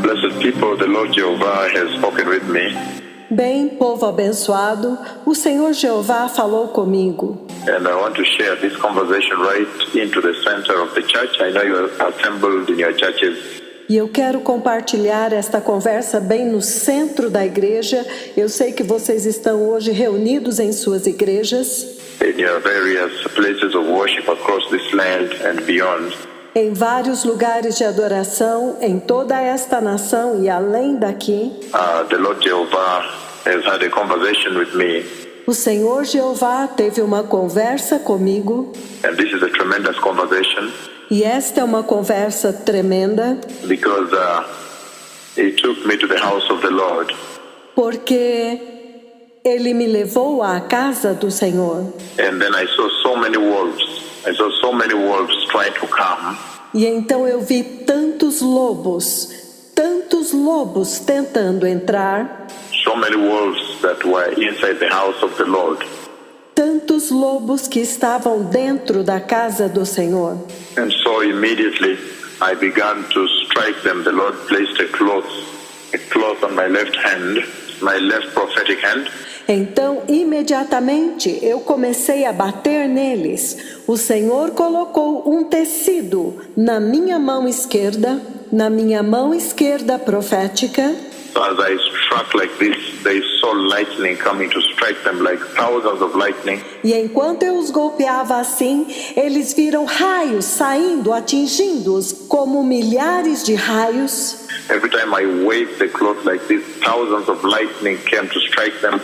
blessed people, the Lord Jehovah has spoken with me. Bem, povo abençoado, o Senhor Jeová falou comigo. And I want to share this conversation right into the center of the church. I know you are assembled in your churches. E eu quero compartilhar esta conversa bem no centro da igreja. Eu sei que vocês estão hoje reunidos em suas igrejas. In your various places of worship across this land and beyond. Em vários lugares de adoração, em toda esta nação e além daqui. The Lord Jehovah has had a conversation with me. O Senhor Jeová teve uma conversa comigo. And this is a tremendous conversation. E esta é uma conversa tremenda. Because he took me to the house of the Lord. Porque Ele me levou à casa do Senhor. And then I saw so many wolves. I saw so many wolves trying to come. E então eu vi tantos lobos tentando entrar. So many wolves that were inside the house of the Lord. Tantos lobos que estavam dentro da casa do Senhor. And so immediately I began to strike them. The Lord placed a cloth on my left hand, my left prophetic hand. Então, imediatamente, eu comecei a bater neles. O Senhor colocou um tecido na minha mão esquerda profética. So as I struck like this, they saw lightning coming to strike them, like thousands of lightning. E enquanto eu os golpeava assim, eles viram raios saindo, atingindo-os como milhares de raios. Every time I waved the cloth like this, thousands of lightning came to strike them.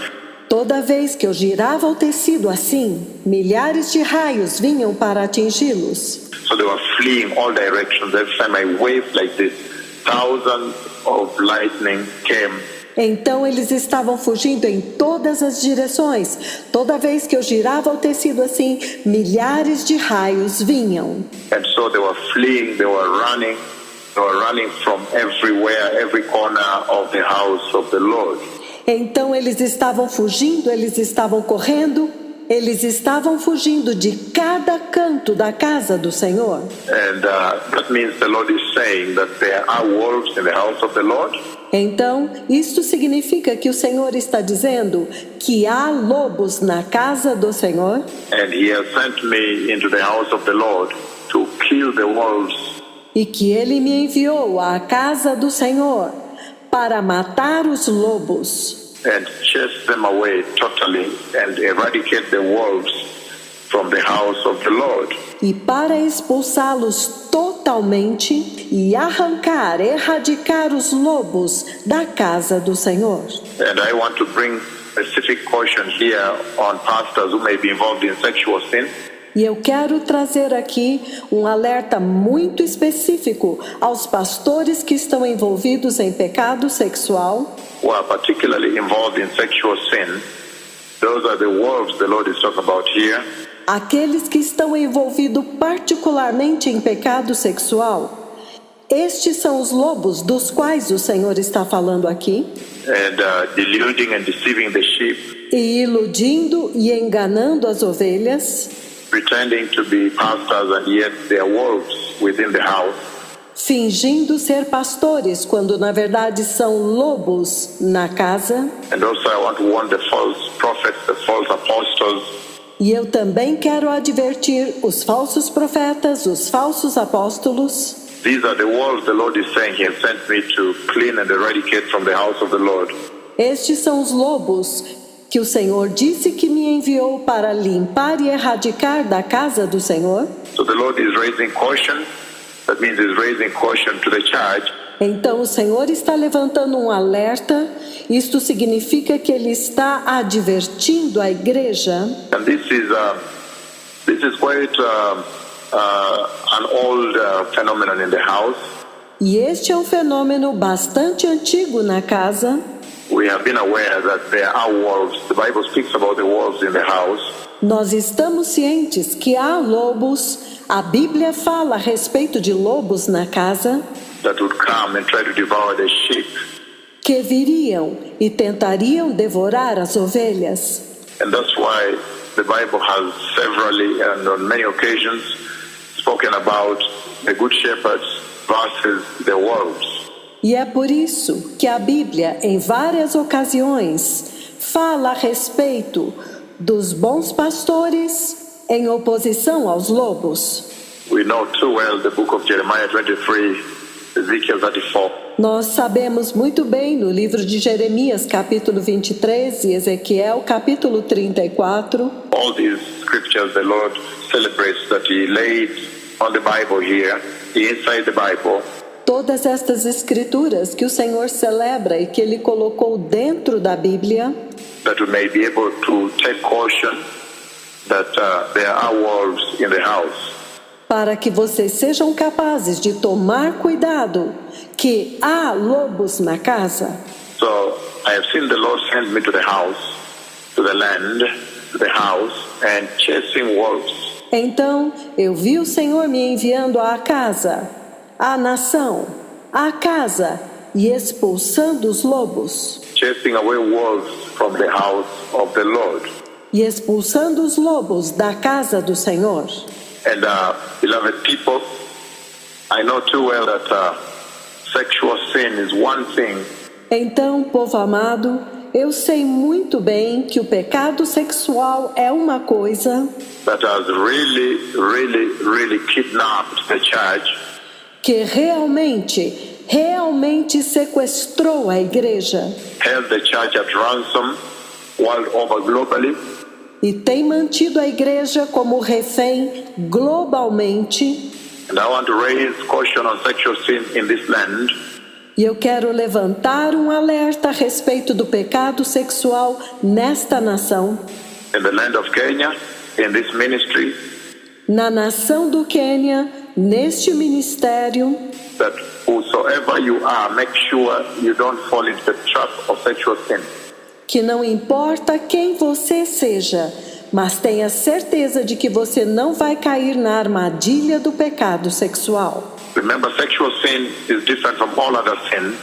Toda vez que eu girava o tecido assim, milhares de raios vinham para atingi-los. So they were fleeing all directions. Every time I waved like this, thousands of lightning came. Então eles estavam fugindo em todas as direções. Toda vez que eu girava o tecido assim, milhares de raios vinham. And so they were fleeing, they were running from everywhere, every corner of the house of the Lord. Então eles estavam fugindo, eles estavam correndo, eles estavam fugindo de cada canto da casa do Senhor. And that means the Lord is saying that there are wolves in the house of the Lord. Então, isto significa que o Senhor está dizendo que há lobos na casa do Senhor. And he has sent me into the house of the Lord to kill the wolves. E que Ele me enviou à casa do Senhor para matar os lobos. And chase them away totally and eradicate the wolves from the house of the Lord. E para expulsá-los totalmente e erradicar os lobos da casa do Senhor. And I want to bring specific caution here on pastors who may be involved in sexual sin. E eu quero trazer aqui um alerta muito específico aos pastores que estão envolvidos em pecado sexual. Who are particularly involved in sexual sin. Those are the wolves the Lord is talking about here. Aqueles que estão envolvidos particularmente em pecado sexual. Estes são os lobos dos quais o Senhor está falando aqui. And deluding and deceiving the sheep. E iludindo e enganando as ovelhas. Pretending to be pastors and yet they are wolves within the house. Fingindo ser pastores quando na verdade são lobos na casa. And also I want to warn the false prophets, the false apostles. E eu também quero advertir os falsos profetas, os falsos apóstolos. These are the wolves the Lord is saying He has sent me to clean and eradicate from the house of the Lord. Estes são os lobos que o Senhor disse que me enviou para limpar e erradicar da casa do Senhor. So the Lord is raising caution. That means He's raising caution to the church. Então o Senhor está levantando um alerta. Isto significa que Ele está advertindo a igreja. And this is quite an old phenomenon in the house. E este é um fenômeno bastante antigo na casa. We have been aware that there are wolves. The Bible speaks about the wolves in the house. Nós estamos cientes que há lobos. A Bíblia fala a respeito de lobos na casa. That would come and try to devour the sheep. Que viriam e tentariam devorar as ovelhas. And that's why the Bible has severally and on many occasions spoken about the good shepherds versus the wolves. E é por isso que a Bíblia, em várias ocasiões, fala a respeito dos bons pastores em oposição aos lobos. We know too well the book of Jeremiah 23, Ezekiel 34. Nós sabemos muito bem no livro de Jeremias, capítulo 23, e Ezequiel, capítulo 34. All these scriptures the Lord celebrates that He laid on the Bible here, inside the Bible. Todas estas escrituras que o Senhor celebra e que Ele colocou dentro da Bíblia, that we may be able to take caution that there are wolves in the house. para que vocês sejam capazes de tomar cuidado que há lobos na casa. So I have seen the Lord send me to the house, to the land, to the house, and chasing wolves. Então eu vi o Senhor me enviando à casa, à nação, à casa e expulsando os lobos. Chasing away wolves from the house of the Lord. E expulsando os lobos da casa do Senhor. And beloved people, I know too well that sexual sin is one thing. Então, povo amado, eu sei muito bem que o pecado sexual é uma coisa That has really kidnapped the church. que realmente sequestrou a igreja. Held the church at ransom world over globally. E tem mantido a igreja como refém globalmente. And I want to raise caution on sexual sin in this land. E eu quero levantar um alerta a respeito do pecado sexual nesta nação. In the land of Kenya, in this ministry. Na nação do Quênia, neste ministério. That whosoever you are, make sure you don't fall into the trap of sexual sin. Que não importa quem você seja, mas tenha certeza de que você não vai cair na armadilha do pecado sexual. Remember, sexual sin is different from all other sins.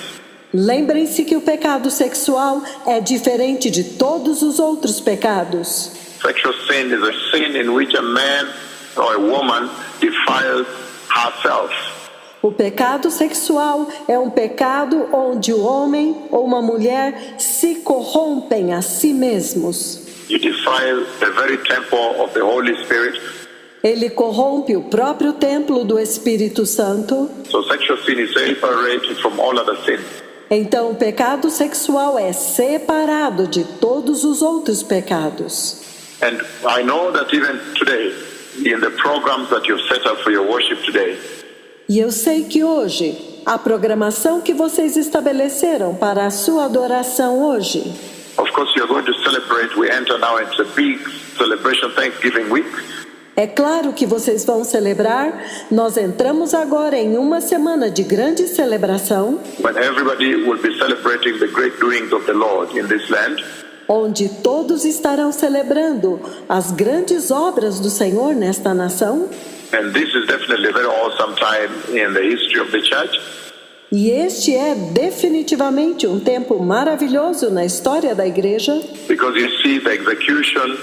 Lembrem-se que o pecado sexual é diferente de todos os outros pecados. Sexual sin is a sin in which a man or a woman defiles herself. O pecado sexual é um pecado onde o homem ou uma mulher se corrompem a si mesmos. You defile the very temple of the Holy Spirit. Ele corrompe o próprio templo do Espírito Santo. So sexual sin is separated from all other sins. Então o pecado sexual é separado de todos os outros pecados. And I know that even today, in the programs that you've set up for your worship today, e eu sei que hoje, a programação que vocês estabeleceram para a sua adoração hoje, of course you're going to celebrate. We enter now into a big celebration, Thanksgiving week. é claro que vocês vão celebrar. Nós entramos agora em uma semana de grande celebração, When everybody will be celebrating the great doings of the Lord in this land. onde todos estarão celebrando as grandes obras do Senhor nesta nação. And this is definitely a very awesome time in the history of the church. E este é definitivamente um tempo maravilhoso na história da igreja, Because you see the execution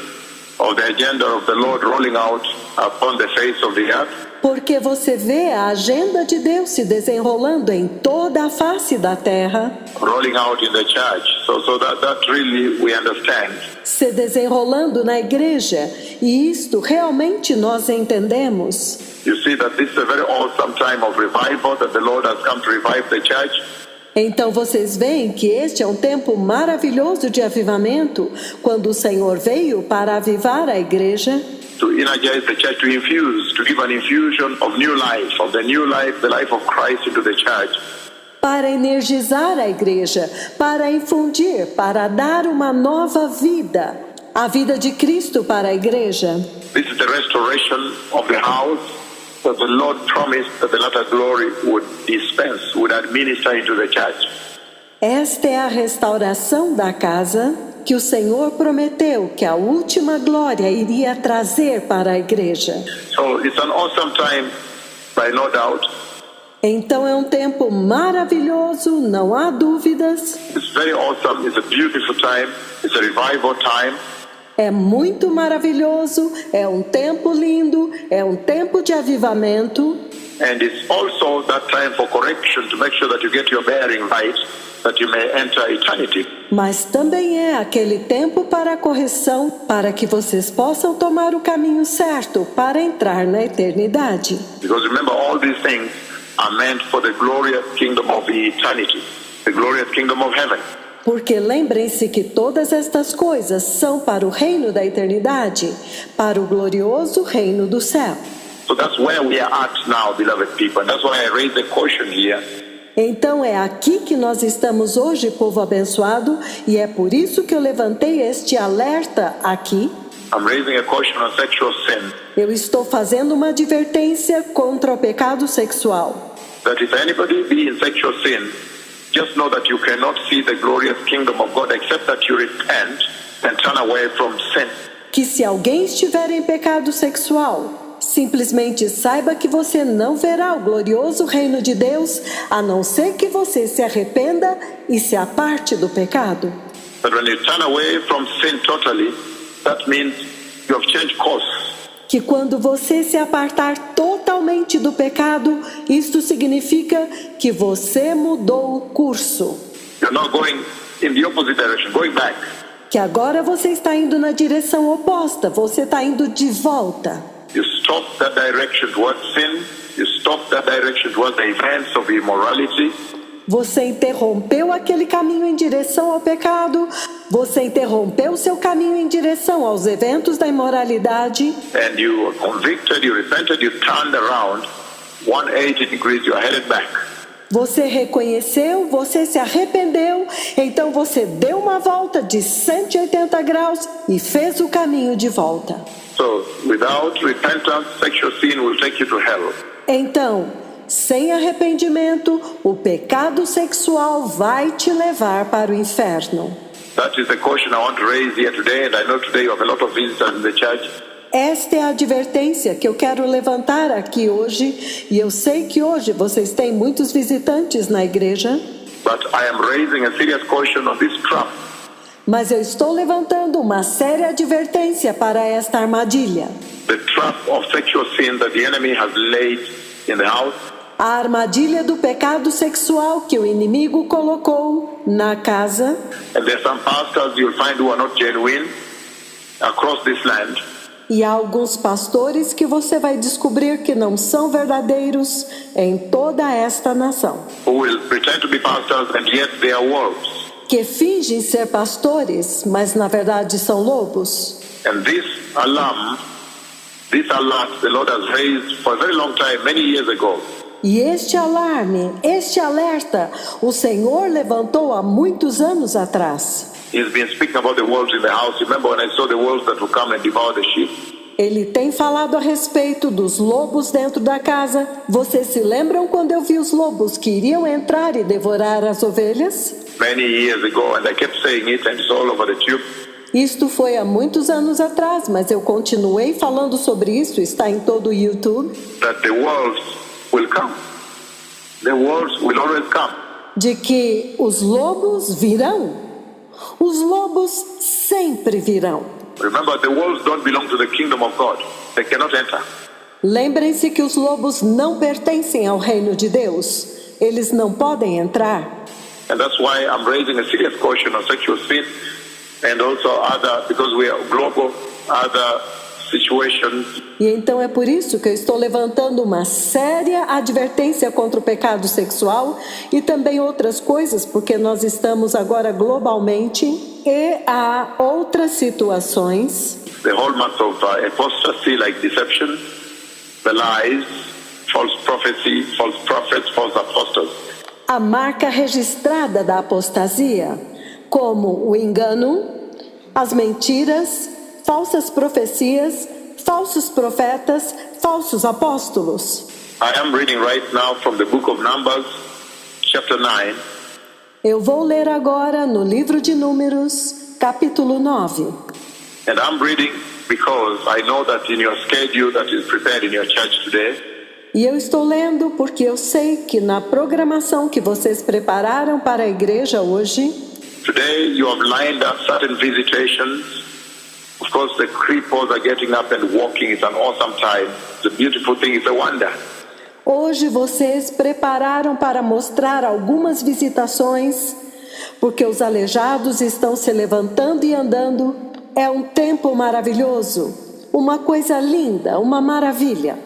of the agenda of the Lord rolling out upon the face of the earth. porque você vê a agenda de Deus se desenrolando em toda a face da terra, Rolling out in the church. So that really we understand. se desenrolando na igreja, e isto realmente nós entendemos. You see that this is a very awesome time of revival, that the Lord has come to revive the church. Então vocês veem que este é um tempo maravilhoso de avivamento, quando o Senhor veio para avivar a igreja, To energize the church, to infuse, to give an infusion of new life, of the new life, the life of Christ into the church. para energizar a igreja, para infundir, para dar uma nova vida, a vida de Cristo para a igreja. This is the restoration of the house that the Lord promised that the latter glory would dispense, would administer into the church. Esta é a restauração da casa que o Senhor prometeu que a última glória iria trazer para a igreja. So it's an awesome time, by no doubt. Então é um tempo maravilhoso, não há dúvidas. It's very awesome. It's a beautiful time. It's a revival time. É muito maravilhoso, é um tempo lindo, é um tempo de avivamento. And it's also that time for correction to make sure that you get your bearing right, that you may enter eternity. Mas também é aquele tempo para a correção, para que vocês possam tomar o caminho certo para entrar na eternidade. Because remember, all these things are meant for the glorious kingdom of eternity, the glorious kingdom of heaven. Porque lembrem-se que todas estas coisas são para o reino da eternidade, para o glorioso reino do céu. So that's where we are at now, beloved people. And that's why I raise the caution here. Então é aqui que nós estamos hoje, povo abençoado, e é por isso que eu levantei este alerta aqui. I'm raising a caution on sexual sin. Eu estou fazendo uma advertência contra o pecado sexual. That if anybody be in sexual sin, just know that you cannot see the glorious kingdom of God except that you repent and turn away from sin. Que se alguém estiver em pecado sexual, simplesmente saiba que você não verá o glorioso reino de Deus, a não ser que você se arrependa e se aparte do pecado. But when you turn away from sin totally, that means you have changed course. Que quando você se apartar totalmente do pecado, isto significa que você mudou o curso. You're not going in the opposite direction, going back. Que agora você está indo na direção oposta, você está indo de volta. You stop that direction towards sin. You stop that direction towards the events of immorality. Você interrompeu aquele caminho em direção ao pecado. Você interrompeu seu caminho em direção aos eventos da imoralidade. And you were convicted, you repented, you turned around 180 degrees, you are headed back. Você reconheceu, você se arrependeu, então você deu uma volta de 180 graus e fez o caminho de volta. So, without repentance, sexual sin will take you to hell. Então, sem arrependimento, o pecado sexual vai te levar para o inferno. That is the caution I want to raise here today, and I know today you have a lot of visitors in the church. Esta é a advertência que eu quero levantar aqui hoje, e eu sei que hoje vocês têm muitos visitantes na igreja. But I am raising a serious caution on this trap. Mas eu estou levantando uma séria advertência para esta armadilha. The trap of sexual sin that the enemy has laid in the house. A armadilha do pecado sexual que o inimigo colocou na casa. And there are some pastors you'll find who are not genuine across this land. E há alguns pastores que você vai descobrir que não são verdadeiros em toda esta nação. Who will pretend to be pastors and yet they are wolves. Que fingem ser pastores, mas na verdade são lobos. And this alarm, this alert, the Lord has raised for a very long time, many years ago. E este alarme, este alerta, o Senhor levantou há muitos anos atrás. He's been speaking about the wolves in the house. Remember when I saw the wolves that will come and devour the sheep? Ele tem falado a respeito dos lobos dentro da casa. Vocês se lembram quando eu vi os lobos que iriam entrar e devorar as ovelhas? Many years ago, and I kept saying it, and it's all over the tube. Isto foi há muitos anos atrás, mas eu continuei falando sobre isso, está em todo o YouTube. That the wolves will come. The wolves will always come. De que os lobos virão. Os lobos sempre virão. Remember, the wolves don't belong to the kingdom of God. They cannot enter. Lembrem-se que os lobos não pertencem ao reino de Deus. Eles não podem entrar. And that's why I'm raising a serious caution on sexual sin and also other, because we are global, other situations. E então é por isso que eu estou levantando uma séria advertência contra o pecado sexual e também outras coisas, porque nós estamos agora globalmente e há outras situações. The hallmarks of apostasy, like deception, the lies, false prophecy, false prophets, false apostles. A marca registrada da apostasia, como o engano, as mentiras, falsas profecias, falsos profetas, falsos apóstolos. I am reading right now from the book of Numbers, chapter 9. Eu vou ler agora no livro de Números, capítulo 9. And I'm reading because I know that in your schedule that is prepared in your church today, E eu estou lendo porque eu sei que na programação que vocês prepararam para a igreja hoje, today you have lined up certain visitations. Of course, the cripples are getting up and walking. It's an awesome time. It's a beautiful thing. It's a wonder. Hoje vocês prepararam para mostrar algumas visitações, porque os aleijados estão se levantando e andando. É um tempo maravilhoso, uma coisa linda, uma maravilha.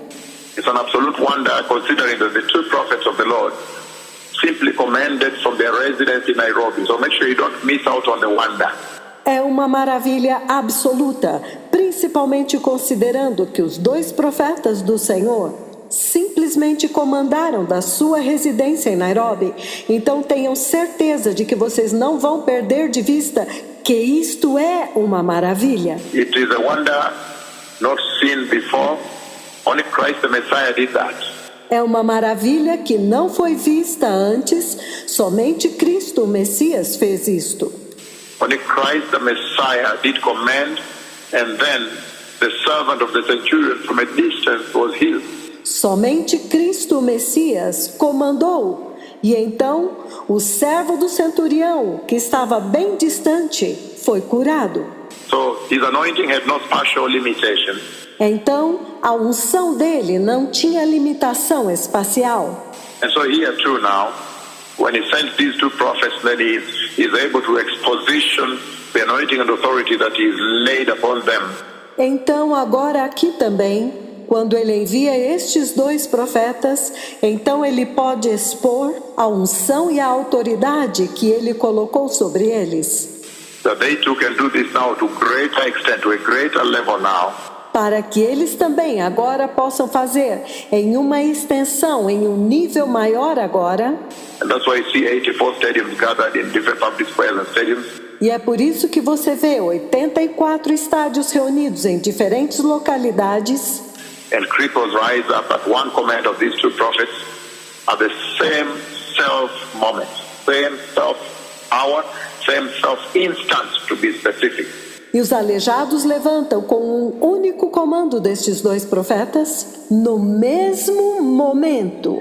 It's an absolute wonder considering that the two prophets of the Lord simply commanded from their residence in Nairobi. So make sure you don't miss out on the wonder. É uma maravilha absoluta, principalmente considerando que os 2 profetas do Senhor simplesmente comandaram da sua residência em Nairobi. Então tenham certeza de que vocês não vão perder de vista que isto é uma maravilha. It is a wonder not seen before. Only Christ the Messiah did that. É uma maravilha que não foi vista antes, somente Cristo, o Messias, fez isto. Only Christ the Messiah did command, and then the servant of the centurion from a distance was healed. Somente Cristo, o Messias, comandou, e então o servo do centurião, que estava bem distante, foi curado. So his anointing had no spatial limitation. Então, a unção dele não tinha limitação espacial. And so here too now, when he sent these two prophets, then he is able to exposition the anointing and authority that is laid upon them. Então, agora aqui também, quando ele envia estes 2 profetas, então ele pode expor a unção e a autoridade que ele colocou sobre eles. That they too can do this now to greater extent, to a greater level now. Para que eles também agora possam fazer em uma extensão, em um nível maior agora. And that's why you see 84 stadiums gathered in different public squares and stadiums. E é por isso que você vê 84 estádios reunidos em diferentes localidades. And cripples rise up at one command of these two prophets at the same self-moment, same self-hour, same self-instant, to be specific. E os aleijados levantam com um único comando destes 2 profetas, no mesmo momento,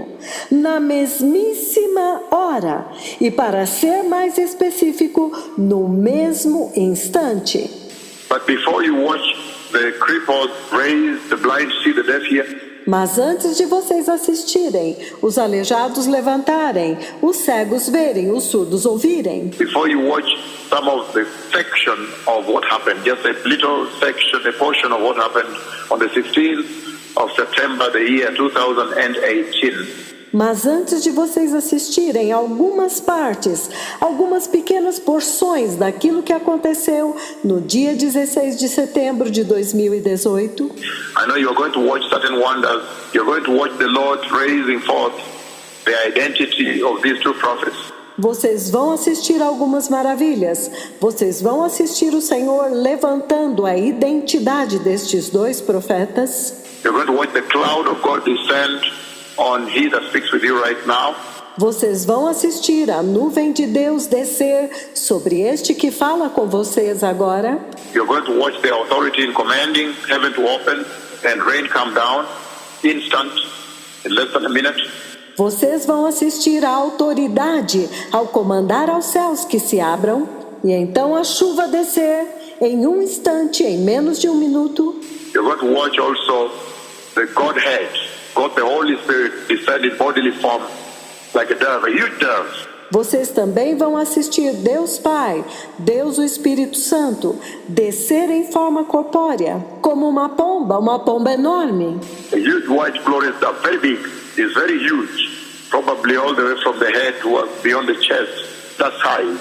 na mesmíssima hora, e para ser mais específico, no mesmo instante. But before you watch the cripples raise, the blind see, the deaf hear, Mas antes de vocês assistirem, os aleijados levantarem, os cegos verem, os surdos ouvirem. before you watch some of the section of what happened, just a little section, a portion of what happened on the 16th of September, the year 2018. Mas antes de vocês assistirem algumas partes, algumas pequenas porções daquilo que aconteceu no dia 16 de setembro de 2018, I know you're going to watch certain wonders. You're going to watch the Lord raising forth the identity of these two prophets. vocês vão assistir algumas maravilhas. Vocês vão assistir o Senhor levantando a identidade destes 2 profetas. You're going to watch the cloud of God descend on he that speaks with you right now. Vocês vão assistir a nuvem de Deus descer sobre este que fala com vocês agora. You're going to watch the authority in commanding heaven to open and rain come down, instant, in less than a minute. Vocês vão assistir a autoridade ao comandar aos céus que se abram, e então a chuva descer em um instante, em menos de um minuto. You're going to watch also the Godhead, God the Holy Spirit, descend in bodily form like a dove, a huge dove. Vocês também vão assistir Deus Pai, Deus o Espírito Santo, descer em forma corpórea, como uma pomba enorme. A huge white glorious dove, very big, is very huge, probably all the way from the head to beyond the chest, that's high.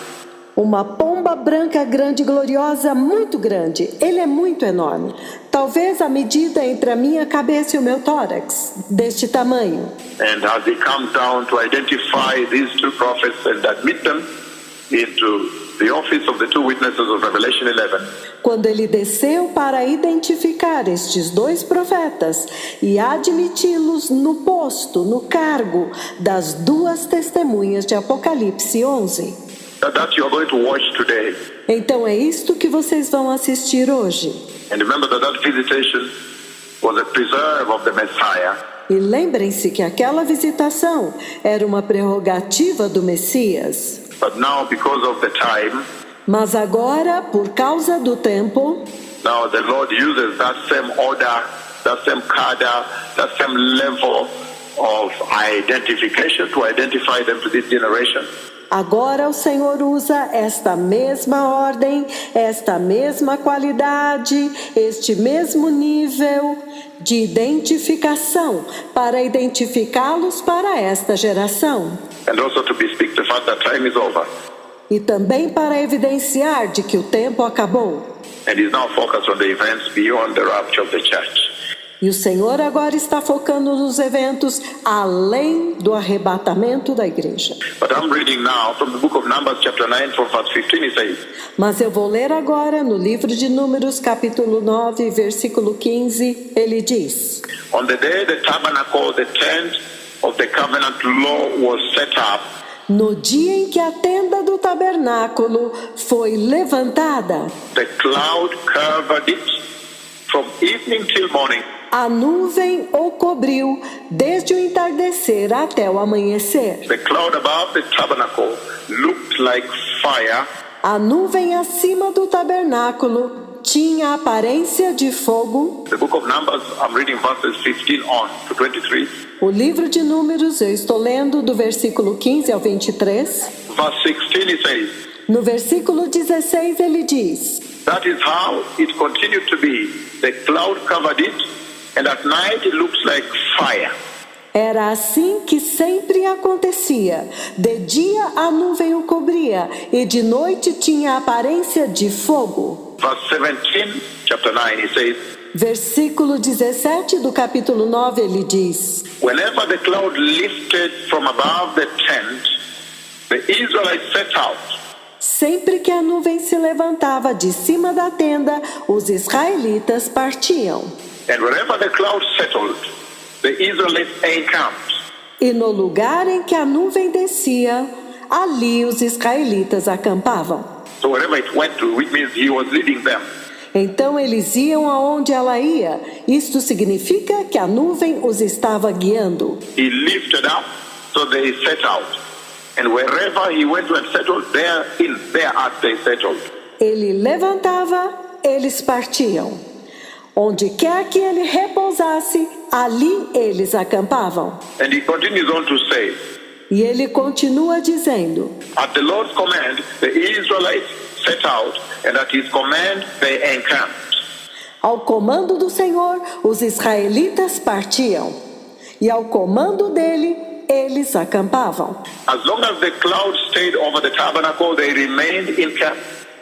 Uma pomba branca grande e gloriosa, muito grande. Ele é muito enorme. Talvez a medida entre a minha cabeça e o meu tórax, deste tamanho. And as he comes down to identify these two prophets and admit them into the office of the two witnesses of Revelation 11, Quando ele desceu para identificar estes 2 profetas e admiti-los no posto, no cargo das 2 testemunhas de Apocalipse 11. that you are going to watch today. Então é isto que vocês vão assistir hoje. And remember that visitation was a preserve of the Messiah. E lembrem-se que aquela visitação era uma prerrogativa do Messias. But now, because of the time, Mas agora, por causa do tempo, now the Lord uses that same order, that same cadre, that same level of identification to identify them to this generation. Agora o Senhor usa esta mesma ordem, esta mesma qualidade, este mesmo nível de identificação para identificá-los para esta geração. And also to bespeak the fact that time is over. E também para evidenciar de que o tempo acabou. And is now focused on the events beyond the rapture of the church. E o Senhor agora está focando nos eventos além do arrebatamento da igreja. But I'm reading now from the book of Numbers chapter 9 from verse 15 it says, Mas eu vou ler agora no livro de Números capítulo 9, versículo 15, ele diz: on the day the tabernacle, the tent of the covenant law was set up, no dia em que a tenda do tabernáculo foi levantada, the cloud covered it from evening till morning. a nuvem o cobriu desde o entardecer até o amanhecer. The cloud above the tabernacle looked like fire, A nuvem acima do tabernáculo tinha a aparência de fogo. the book of Numbers, I'm reading verses 15 on to 23. O livro de Números, eu estou lendo do versículo 15 ao 23. Verse 16 it says, No versículo 16 ele diz: that is how it continued to be. The cloud covered it, and at night it looks like fire. Era assim que sempre acontecia. De dia a nuvem o cobria, e de noite tinha a aparência de fogo. Verse 17, chapter 9, it says, Versículo 17 do capítulo 9 ele diz: whenever the cloud lifted from above the tent, the Israelites set out. Sempre que a nuvem se levantava de cima da tenda, os israelitas partiam. And wherever the cloud settled, the Israelites encamped. E no lugar em que a nuvem descia, ali os israelitas acampavam. So wherever it went to, which means he was leading them. Então eles iam aonde ela ia. Isto significa que a nuvem os estava guiando. He lifted up, so they set out. And wherever he went to and settled, thereat they settled. Ele levantava, eles partiam. Onde quer que ele repousasse, ali eles acampavam. And he continues on to say, E ele continua dizendo: at the Lord's command, the Israelites set out, and at his command they encamped. ao comando do Senhor, os israelitas partiam. E ao comando dele, eles acampavam. As long as the cloud stayed over the tabernacle, they remained in camp.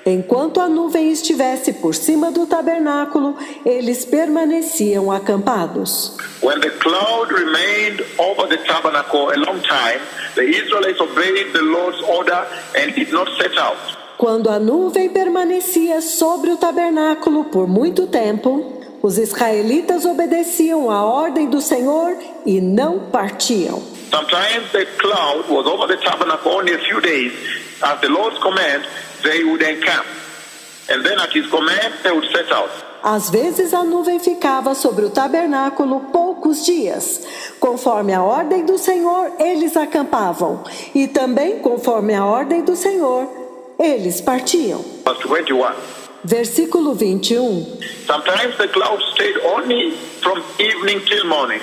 Enquanto a nuvem estivesse por cima do tabernáculo, eles permaneciam acampados. When the cloud remained over the tabernacle a long time, the Israelites obeyed the Lord's order and did not set out. Quando a nuvem permanecia sobre o tabernáculo por muito tempo, os israelitas obedeciam à ordem do Senhor e não partiam. Sometimes the cloud was over the tabernacle only a few days. At the Lord's command, they would encamp. And then at his command, they would set out. Às vezes a nuvem ficava sobre o tabernáculo poucos dias. Conforme a ordem do Senhor, eles acampavam. E também, conforme a ordem do Senhor, eles partiam. Verse 21. Versículo 21. Sometimes the cloud stayed only from evening till morning.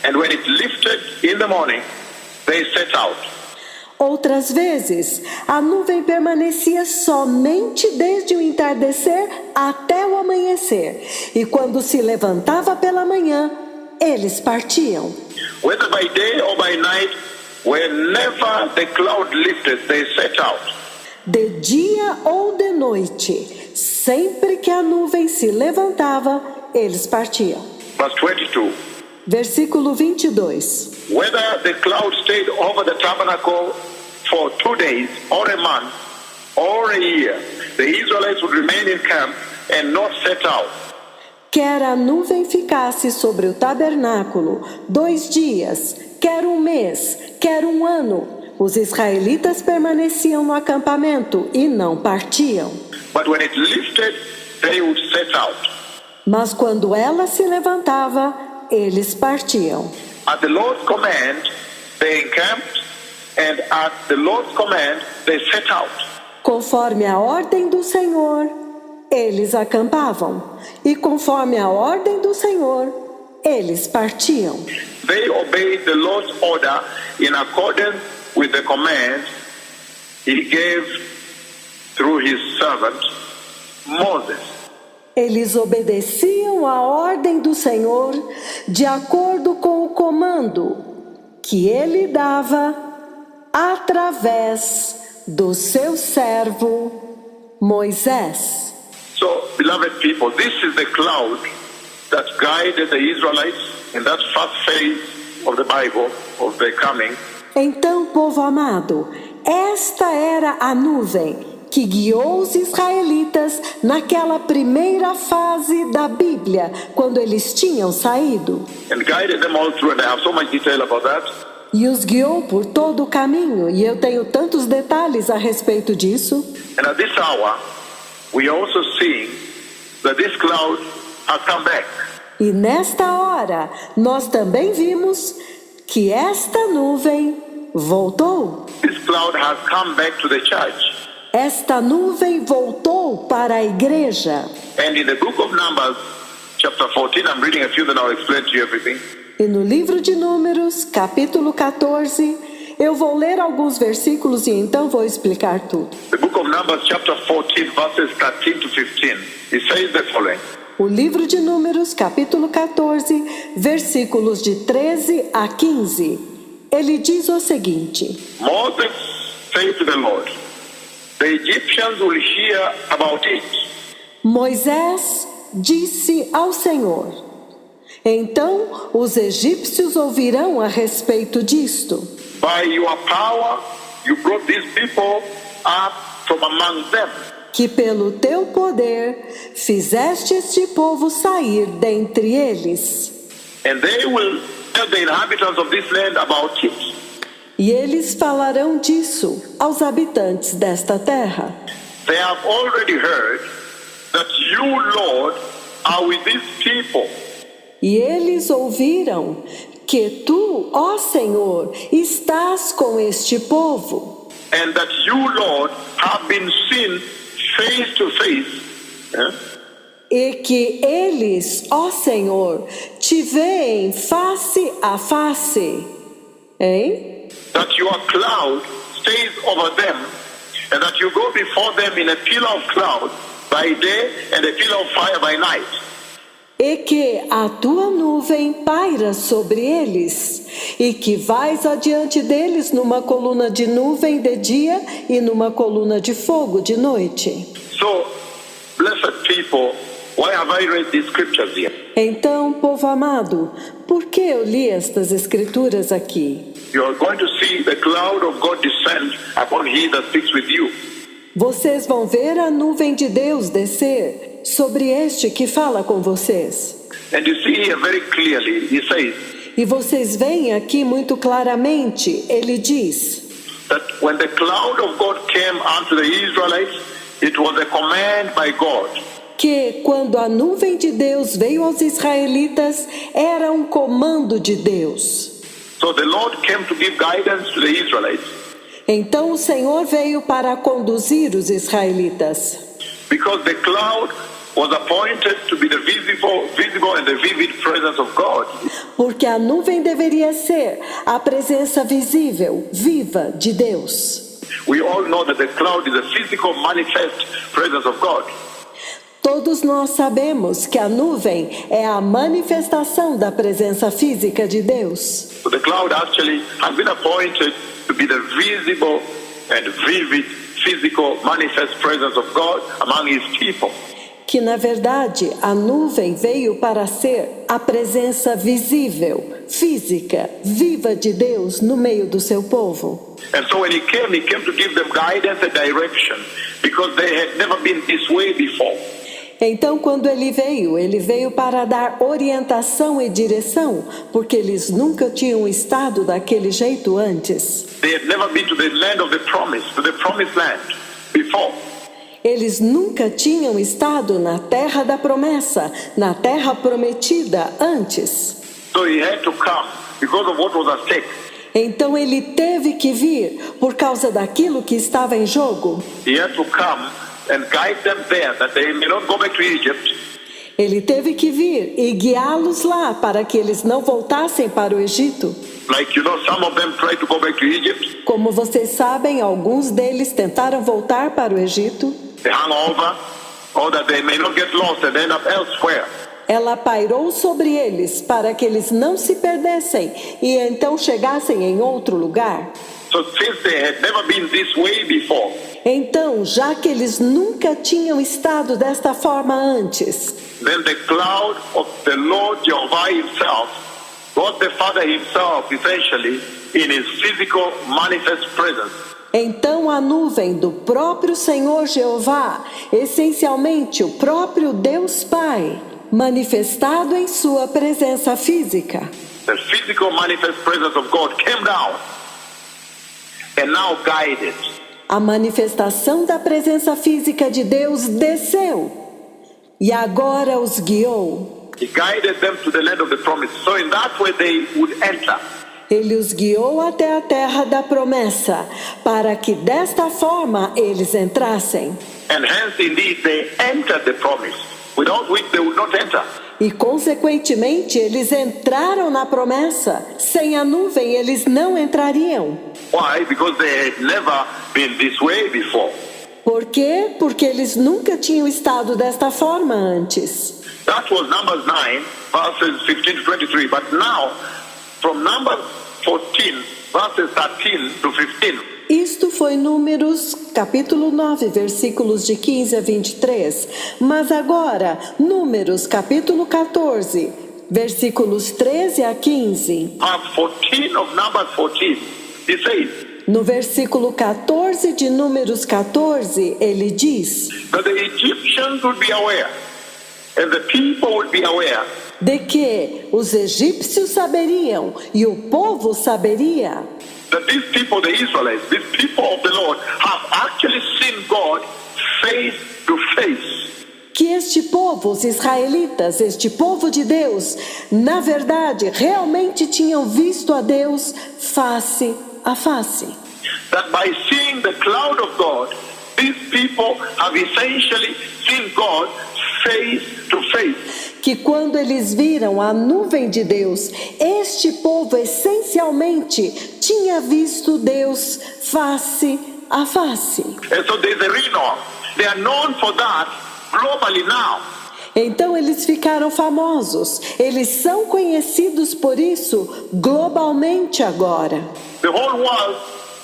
And when it lifted in the morning, they set out. Outras vezes, a nuvem permanecia somente desde o entardecer até o amanhecer. E quando se levantava pela manhã, eles partiam. Whether by day or by night, whenever the cloud lifted, they set out. De dia ou de noite, sempre que a nuvem se levantava, eles partiam. Verse 22. Versículo 22. Whether the cloud stayed over the tabernacle for 2 days, or a month, or a year, the Israelites would remain in camp and not set out. Quer a nuvem ficasse sobre o tabernáculo 2 dias, quer 1 mês, quer 1 ano, os israelitas permaneciam no acampamento e não partiam. But when it lifted, they would set out. Mas quando ela se levantava, eles partiam. At the Lord's command, they encamped, and at the Lord's command, they set out. Conforme a ordem do Senhor, eles acampavam. E conforme a ordem do Senhor, eles partiam. they obeyed the Lord's order in accordance with the command he gave through his servant Moses. Eles obedeciam à ordem do Senhor de acordo com o comando que ele dava através do seu servo Moisés. So, beloved people, this is the cloud that guided the Israelites in that first phase of the Bible, of the coming. Então, povo amado, esta era a nuvem que guiou os israelitas naquela primeira fase da Bíblia, quando eles tinham saído. And guided them all through, and I have so much detail about that. E os guiou por todo o caminho, e eu tenho tantos detalhes a respeito disso. And at this hour, we are also seeing that this cloud has come back. E nesta hora, nós também vimos que esta nuvem voltou. This cloud has come back to the church. Esta nuvem voltou para a igreja. And in the book of Numbers, chapter 14, I'm reading a few, then I'll explain to you everything. E no livro de Números, capítulo 14, eu vou ler alguns versículos e então vou explicar tudo. The book of Numbers, chapter 14, verses 13 to 15, it says the following. O livro de Números, capítulo 14, versículos de 13 a 15. Ele diz o seguinte: Moses said to the Lord, the Egyptians will hear about it. Moisés disse ao Senhor: então os egípcios ouvirão a respeito disto. By your power, you brought these people up from among them. Que pelo teu poder fizeste este povo sair dentre eles. And they will tell the inhabitants of this land about it. E eles falarão disso aos habitantes desta terra. They have already heard that you, Lord, are with these people. E eles ouviram que tu, ó Senhor, estás com este povo. And that you, Lord, have been seen face to face. E que eles, ó Senhor, te veem face a face. Hein? That your cloud stays over them, and that you go before them in a pillar of cloud by day and a pillar of fire by night. E que a tua nuvem paira sobre eles, e que vais adiante deles numa coluna de nuvem de dia e numa coluna de fogo de noite. So, blessed people, why have I read these scriptures here? Então, povo amado, por que eu li estas escrituras aqui? You are going to see the cloud of God descend upon he that speaks with you. Vocês vão ver a nuvem de Deus descer sobre este que fala com vocês. And you see here very clearly, he says, E vocês veem aqui muito claramente, ele diz, that when the cloud of God came unto the Israelites, it was a command by God. que quando a nuvem de Deus veio aos israelitas, era um comando de Deus. So the Lord came to give guidance to the Israelites. Então o Senhor veio para conduzir os israelitas, Because the cloud was appointed to be the visible and the vivid presence of God. porque a nuvem deveria ser a presença visível, viva de Deus. We all know that the cloud is a physical manifest presence of God. Todos nós sabemos que a nuvem é a manifestação da presença física de Deus. So the cloud actually has been appointed to be the visible and vivid physical manifest presence of God among his people. Que na verdade a nuvem veio para ser a presença visível, física, viva de Deus no meio do seu povo. And so when he came to give them guidance and direction because they had never been this way before. Então, quando ele veio para dar orientação e direção, porque eles nunca tinham estado daquele jeito antes. They had never been to the land of the promise, to the promised land before. Eles nunca tinham estado na terra da promessa, na terra prometida antes. So he had to come because of what was at stake. Então ele teve que vir por causa daquilo que estava em jogo. He had to come and guide them there, that they may not go back to Egypt. Ele teve que vir e guiá-los lá para que eles não voltassem para o Egito. Like, some of them tried to go back to Egypt. Como vocês sabem, alguns deles tentaram voltar para o Egito. They hung over, or that they may not get lost and end up elsewhere. Ela pairou sobre eles para que eles não se perdessem e então chegassem em outro lugar. So since they had never been this way before, Então, já que eles nunca tinham estado desta forma antes, then the cloud of the Lord Jehovah himself, God the Father himself, essentially, in his physical manifest presence, então a nuvem do próprio Senhor Jeová, essencialmente o próprio Deus Pai, manifestado em sua presença física. the physical manifest presence of God came down and now guided. A manifestação da presença física de Deus desceu e agora os guiou. He guided them to the land of the promise. So in that way they would enter. Ele os guiou até a terra da promessa, para que desta forma eles entrassem. And hence indeed they entered the promise, without which they would not enter. E consequentemente eles entraram na promessa. Sem a nuvem eles não entrariam. Why? Because they had never been this way before. Por quê? Porque eles nunca tinham estado desta forma antes. That was Numbers 9, verses 15 to 23. But now, from Numbers 14, verses 13 to 15, Isto foi Números, capítulo 9, versículos de 15 a 23. Mas agora, Números, capítulo 14, versículos 13 a 15. verse 14 of Numbers 14, he says No versículo 14 de Números 14, ele diz that the Egyptians would be aware, and the people would be aware, de que os egípcios saberiam e o povo saberia that these people, the Israelites, these people of the Lord, have actually seen God face to face. que este povo, os israelitas, este povo de Deus, na verdade, realmente tinham visto a Deus face a face. That by seeing the cloud of God, these people have essentially seen God face to face. Que quando eles viram a nuvem de Deus, este povo essencialmente tinha visto Deus face a face. And so there's a renown. They are known for that globally now. Então eles ficaram famosos, eles são conhecidos por isso globalmente agora. The whole world,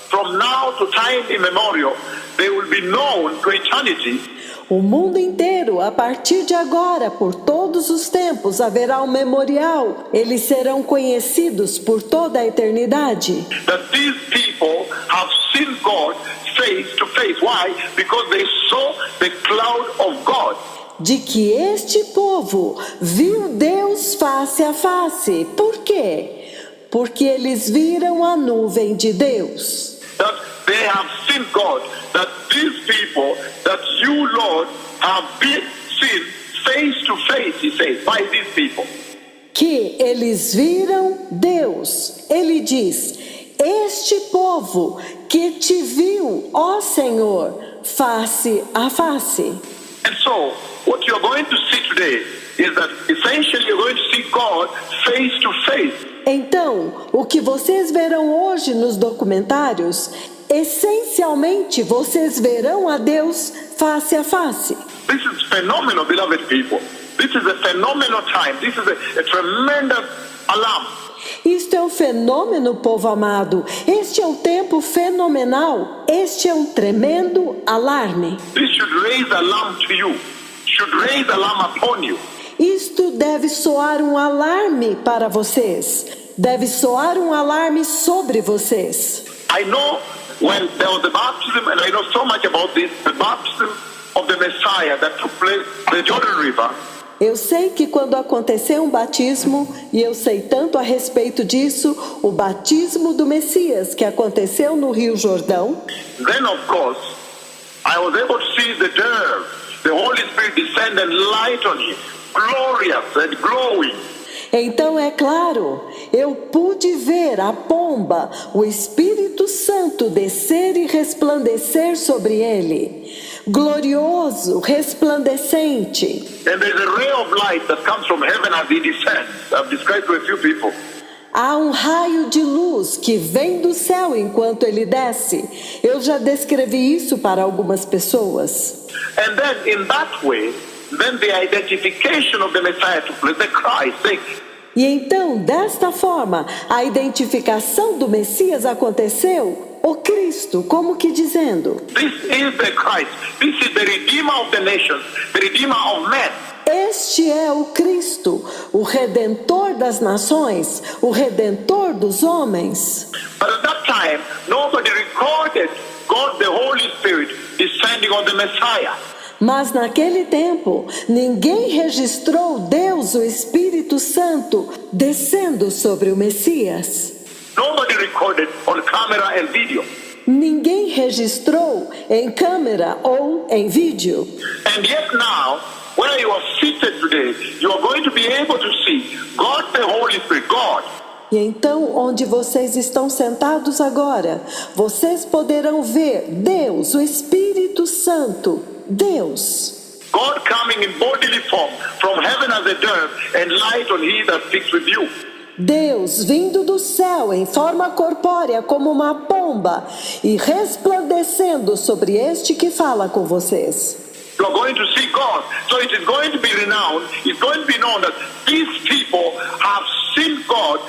from now to time immemorial, they will be known to eternity. O mundo inteiro, a partir de agora, por todos os tempos, haverá um memorial. Eles serão conhecidos por toda a eternidade. That these people have seen God face to face. Why? Because they saw the cloud of God. De que este povo viu Deus face a face. Por quê? Porque eles viram a nuvem de Deus. That they have seen God. That these people, that you, Lord, have been seen face to face, he says, by these people. Que eles viram Deus. Ele diz: este povo que te viu, ó Senhor, face a face. And so, what you're going to see today is that essentially you're going to see God face to face. Então, o que vocês verão hoje nos documentários, essencialmente vocês verão a Deus face a face. This is phenomenal, beloved people. This is a phenomenal time. This is a tremendous alarm. Isto é um fenômeno, povo amado. Este é um tempo fenomenal. Este é um tremendo alarme. This should raise alarm to you. Should raise alarm upon you. Isto deve soar um alarme para vocês. Deve soar um alarme sobre vocês. I know when there was the baptism, and I know so much about this, the baptism of the Messiah that took place in the Jordan River. Eu sei que quando aconteceu um batismo, e eu sei tanto a respeito disso, o batismo do Messias que aconteceu no Rio Jordão. Then, of course, I was able to see the dove, the Holy Spirit descend and light on him, glorious and glowing. Então é claro, eu pude ver a pomba, o Espírito Santo descer e resplandecer sobre ele, glorioso, resplandecente. And there's a ray of light that comes from heaven as he descends. I've described to a few people. Há um raio de luz que vem do céu enquanto ele desce. Eu já descrevi isso para algumas pessoas. And then in that way, then the identification of the Messiah took place, the Christ. E então, desta forma, a identificação do Messias aconteceu, o Cristo, como que dizendo: This is the Christ. This is the Redeemer of the nations, the Redeemer of men. Este é o Cristo, o Redentor das nações, o Redentor dos homens. But at that time, nobody recorded God the Holy Spirit descending on the Messiah. Mas naquele tempo, ninguém registrou Deus, o Espírito Santo, descendo sobre o Messias. Nobody recorded on camera and video. Ninguém registrou em câmera ou em vídeo. And yet now, where you are seated today, you are going to be able to see God the Holy Spirit, God. E então, onde vocês estão sentados agora, vocês poderão ver Deus, o Espírito Santo, Deus. God coming in bodily form from heaven as a dove and light on he that speaks with you. Deus vindo do céu em forma corpórea como uma pomba e resplandecendo sobre este que fala com vocês. You are going to see God. So it is going to be renowned. It's going to be known that these people have seen God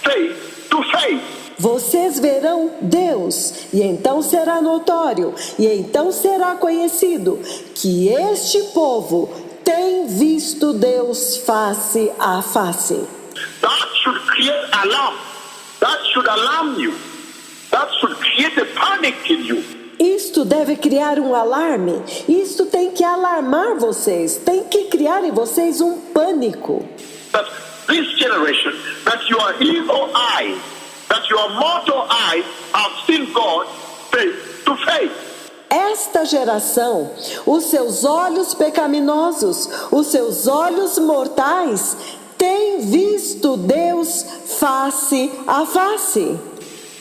face to face. Vocês verão Deus, e então será notório, e então será conhecido que este povo tem visto Deus face a face. That should create alarm. That should alarm you. That should create a panic in you. Isto deve criar um alarme, isto tem que alarmar vocês, tem que criar em vocês um pânico. That this generation, that your evil eyes, that your mortal eyes have seen God face to face. Esta geração, os seus olhos pecaminosos, os seus olhos mortais, têm visto Deus face a face.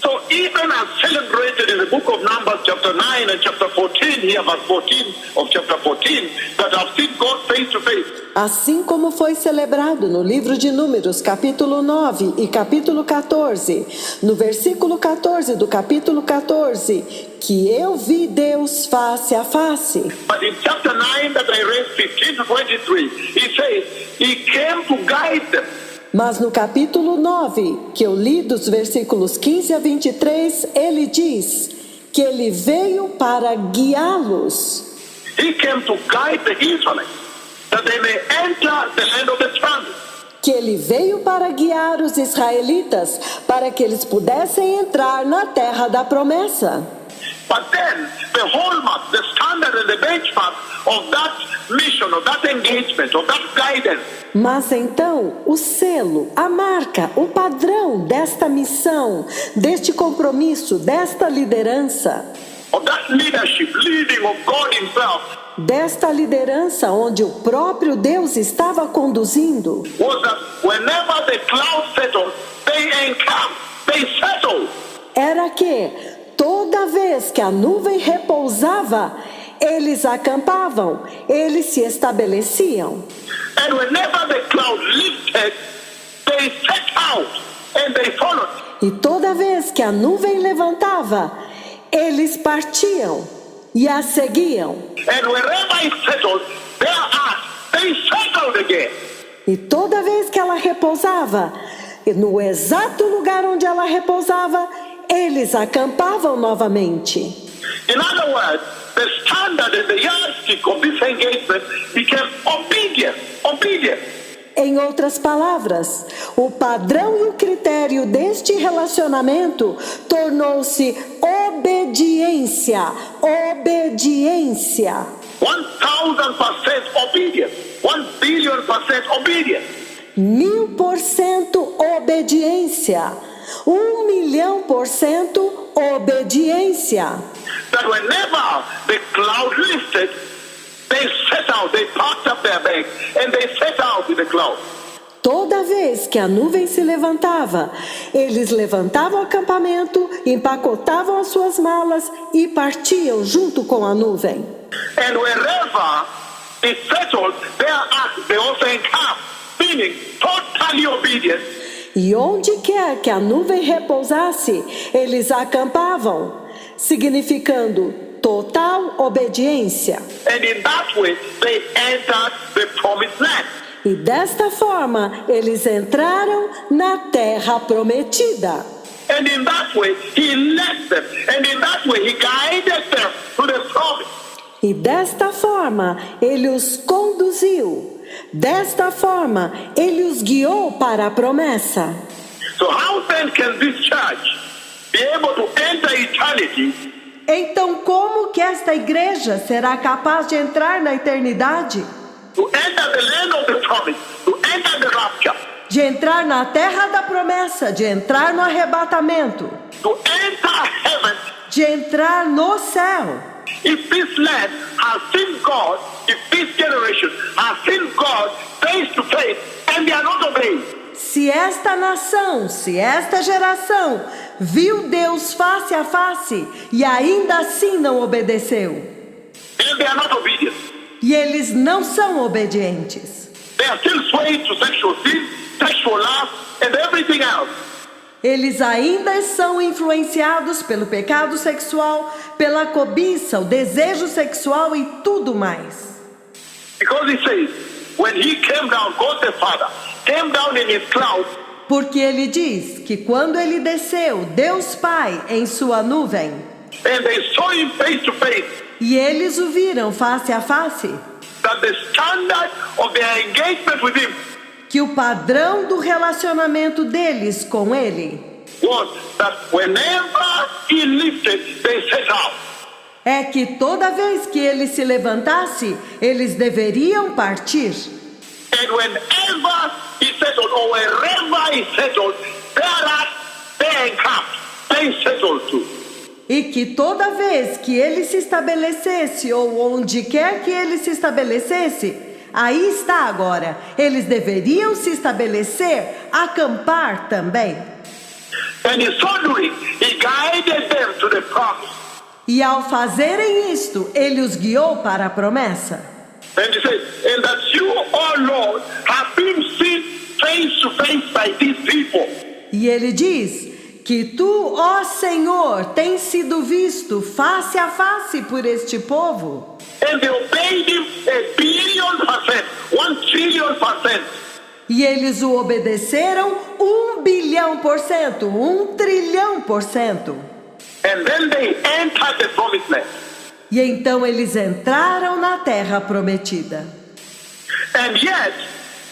So even as celebrated in the book of Numbers chapter 9 and chapter 14, here verse 14 of chapter 14, that have seen God face to face. Assim como foi celebrado no livro de Números, capítulo 9 e capítulo 14, no versículo 14 do capítulo 14, que eu vi Deus face a face. But in chapter 9 that I read 15 to 23, he says, he came to guide them. Mas no capítulo 9, que eu li dos versículos 15 a 23, ele diz que ele veio para guiá-los. He came to guide the Israelites, that they may enter the land of the promise. Que ele veio para guiar os israelitas, para que eles pudessem entrar na terra da promessa. But then, the hallmark, the standard and the benchmark of that mission, of that engagement, of that guidance. Mas então, o selo, a marca, o padrão desta missão, deste compromisso, desta liderança, Of that leadership, leading of God himself, desta liderança onde o próprio Deus estava conduzindo, was that whenever the cloud settled, they encamped, they settled. era que toda vez que a nuvem repousava, eles acampavam, eles se estabeleciam. And whenever the cloud lifted, they set out and they followed. E toda vez que a nuvem levantava, eles partiam e a seguiam. And wherever it settled, they settled again. E toda vez que ela repousava, no exato lugar onde ela repousava, eles acampavam novamente. In other words, the standard and the yardstick of this engagement became obedience. Em outras palavras, o padrão e o critério deste relacionamento tornou-se obediência. 1,000% obedience. 1,000,000,000% obedience. 1000% obediência. 1,000,000% obediência. That whenever the cloud lifted, they set out, they packed up their bags and they set out with the cloud. Toda vez que a nuvem se levantava, eles levantavam o acampamento, empacotavam as suas malas e partiam junto com a nuvem. And wherever it's settled, they also encamp, meaning totally obedient. E onde quer que a nuvem repousasse, eles acampavam, significando total obediência. And in that way, they entered the promised land. E desta forma, eles entraram na terra prometida. And in that way, he led them. And in that way, he guided them to the promise. E desta forma, ele os conduziu. Desta forma, ele os guiou para a promessa. So how then can this church be able to enter eternity? Então, como que esta igreja será capaz de entrar na eternidade? To enter the land of the promise, to enter the rapture, De entrar na terra da promessa, de entrar no arrebatamento, to enter heaven? de entrar no céu. If this land has seen God, if this generation has seen God face to face, and they are not obeying, Se esta nação, se esta geração viu Deus face a face e ainda assim não obedeceu, and they are not obedient, e eles não são obedientes, they are still swayed to sexual sin, sexual lust, and everything else. eles ainda são influenciados pelo pecado sexual, pela cobiça, o desejo sexual e tudo mais. Because he says, when he came down, God the Father came down in his cloud, Porque ele diz que quando ele desceu, Deus Pai em sua nuvem, and they saw him face to face, e eles o viram face a face, that the standard of their engagement with him que o padrão do relacionamento deles com ele was that whenever he lifted, they set out. é que toda vez que ele se levantasse, eles deveriam partir. And whenever he settled, or wherever he settled, thereat they encamped, they settled too. E que toda vez que ele se estabelecesse, ou onde quer que ele se estabelecesse, aí está agora, eles deveriam se estabelecer, acampar também. And in so doing, he guided them to the promise. E ao fazerem isto, ele os guiou para a promessa. And he said, and that you, O Lord, have been seen face to face by these people. E ele diz que tu, ó Senhor, tens sido visto face a face por este povo. And they obeyed him 1 billion%, 1 trillion%. E eles o obedeceram 1 bilhão%, 1 trilhão%. And then they entered the promised land. E então eles entraram na terra prometida. And yet,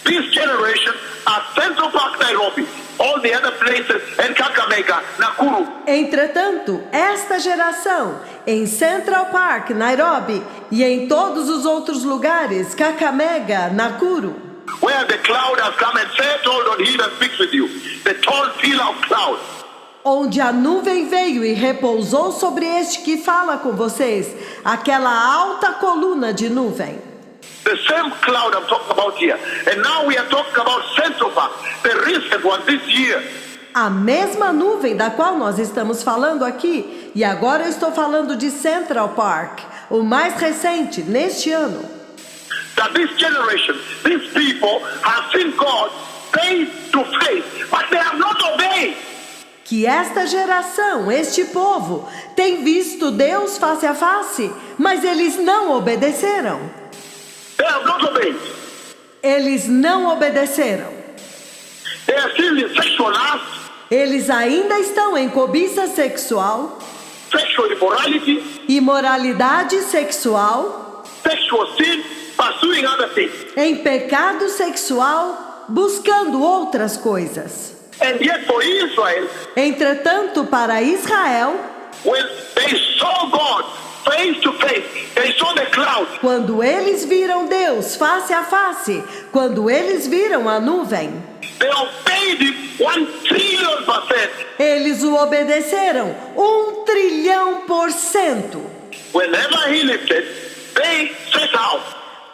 this generation at Central Park, Nairobi, all the other places, and Kakamega, Nakuru, Entretanto, esta geração, em Central Park, Nairobi, e em todos os outros lugares, Kakamega, Nakuru, where the cloud has come and settled on he that speaks with you, the tall pillar of cloud, onde a nuvem veio e repousou sobre este que fala com vocês, aquela alta coluna de nuvem. the same cloud I'm talking about here. And now we are talking about Central Park, the recent one this year. A mesma nuvem da qual nós estamos falando aqui, e agora eu estou falando de Central Park, o mais recente, neste ano. That this generation, these people have seen God face to face, but they have not obeyed. Que esta geração, este povo, tem visto Deus face a face, mas eles não obedeceram. They have not obeyed. Eles não obedeceram. They are still in sexual lust, Eles ainda estão em cobiça sexual, sexual immorality, imoralidade sexual, sexual sin, pursuing other things. em pecado sexual, buscando outras coisas. And yet for Israel, Entretanto, para Israel, when they saw God face to face, they saw the cloud, quando eles viram Deus face a face, quando eles viram a nuvem, they obeyed him 1 trillion%. eles o obedeceram 1 trilhão%. Whenever he lifted, they set out.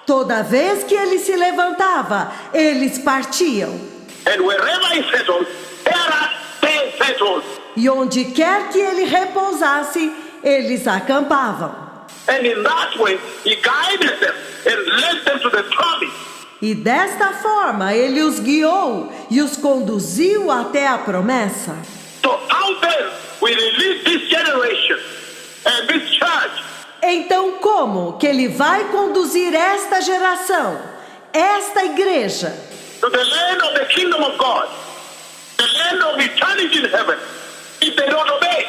Toda vez que ele se levantava, eles partiam. And wherever he settled, there they settled. E onde quer que ele repousasse, eles acampavam. And in that way, he guided them and led them to the promise. E desta forma ele os guiou e os conduziu até a promessa. So how then will he lead this generation and this church? Então como que ele vai conduzir esta geração, esta igreja, To the land of the kingdom of God, the land of eternity in heaven, if they don't obey?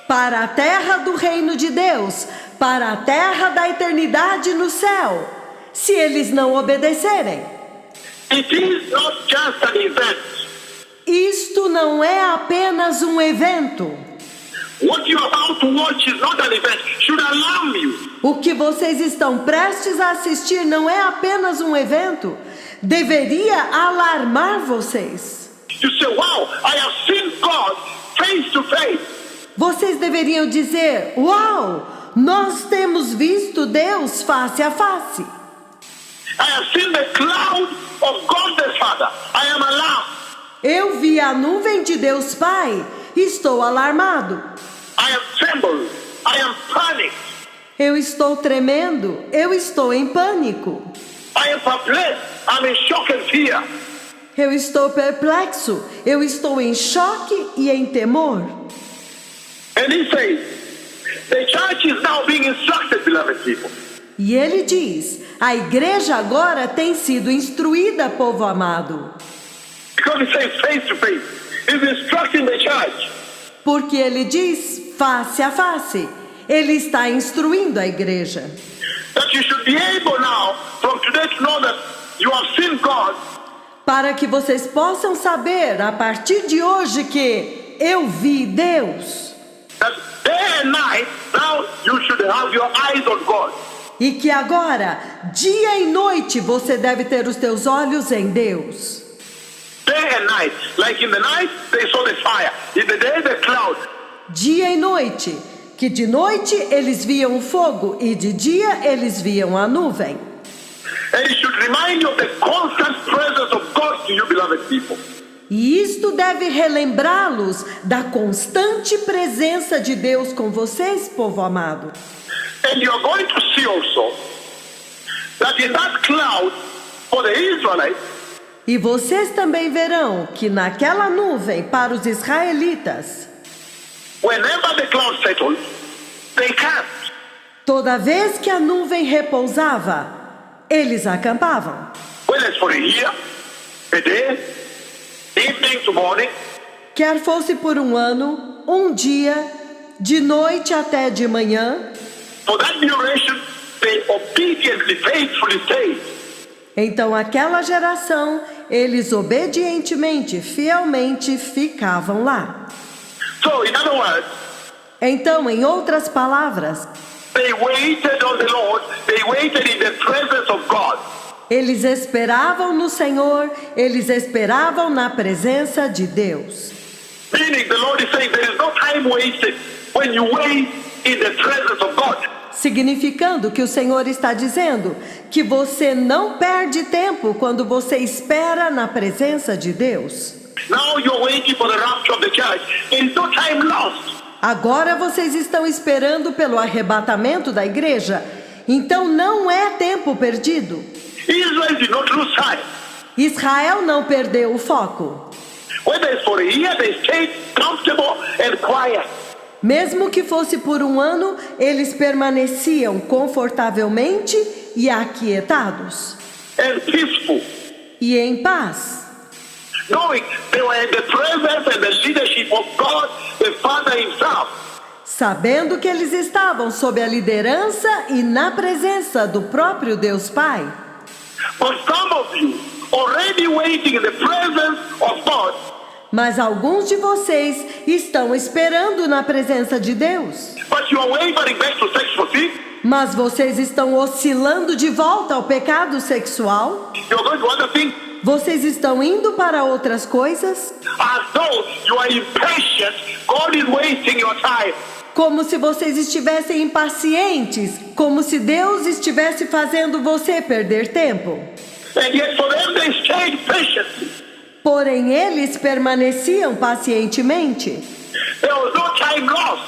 para a terra do reino de Deus, para a terra da eternidade no céu, se eles não obedecerem? It is not just an event. Isto não é apenas um evento. What you are about to watch is not an event. Should alarm you. O que vocês estão prestes a assistir não é apenas um evento. Deveria alarmar vocês. You say, wow, I have seen God face to face. Vocês deveriam dizer: uau, nós temos visto Deus face a face. I have seen the cloud of God the Father. I am alarmed. Eu vi a nuvem de Deus Pai. Estou alarmado. I am trembled. I am panicked. Eu estou tremendo. Eu estou em pânico. I am perplexed. I'm in shock and fear. Eu estou perplexo. Eu estou em choque e em temor. And he says, the church is now being instructed, beloved people. E ele diz: a igreja agora tem sido instruída, povo amado. Because he says face to face. He's instructing the church. Porque ele diz face a face. Ele está instruindo a igreja. That you should be able now, from today, to know that you have seen God. Para que vocês possam saber, a partir de hoje, que eu vi Deus. That day and night, now you should have your eyes on God. E que agora, dia e noite, você deve ter os teus olhos em Deus. Day and night. Like in the night, they saw the fire. In the day, the cloud. Dia e noite. Que de noite eles viam o fogo e de dia eles viam a nuvem. And it should remind you of the constant presence of God to you, beloved people. E isto deve relembrá-los da constante presença de Deus com vocês, povo amado. And you are going to see also that in that cloud, for the Israelites, E vocês também verão que naquela nuvem para os israelitas, whenever the cloud settles, they camped. toda vez que a nuvem repousava, eles acampavam. Whether it's for a year, a day, evening to morning, Quer fosse por um ano, um dia, de noite até de manhã, for that duration, they obediently, faithfully stayed. então aquela geração, eles obedientemente, fielmente ficavam lá. So, in other words, Então, em outras palavras, they waited on the Lord, they waited in the presence of God. eles esperavam no Senhor, eles esperavam na presença de Deus. Meaning the Lord is saying there is no time wasted when you wait in the presence of God. Significando que o Senhor está dizendo que você não perde tempo quando você espera na presença de Deus. Now you're waiting for the rapture of the church. There is no time lost. Agora vocês estão esperando pelo arrebatamento da igreja, então não é tempo perdido. Israel did not lose sight. Israel não perdeu o foco. Whether it's for a year, they stayed comfortable and quiet. Mesmo que fosse por um ano, eles permaneciam confortavelmente e aquietados And peaceful, e em paz, knowing they were in the presence and the leadership of God, the Father Himself. sabendo que eles estavam sob a liderança e na presença do próprio Deus Pai. But some of you already waiting in the presence of God. Mas alguns de vocês estão esperando na presença de Deus. But you are wavering back to sexual sin. Mas vocês estão oscilando de volta ao pecado sexual? You are going to other things Vocês estão indo para outras coisas? as though you are impatient. God is wasting your time. Como se vocês estivessem impacientes, como se Deus estivesse fazendo você perder tempo. And yet for them they stayed patiently. Porém, eles permaneciam pacientemente. There was no time lost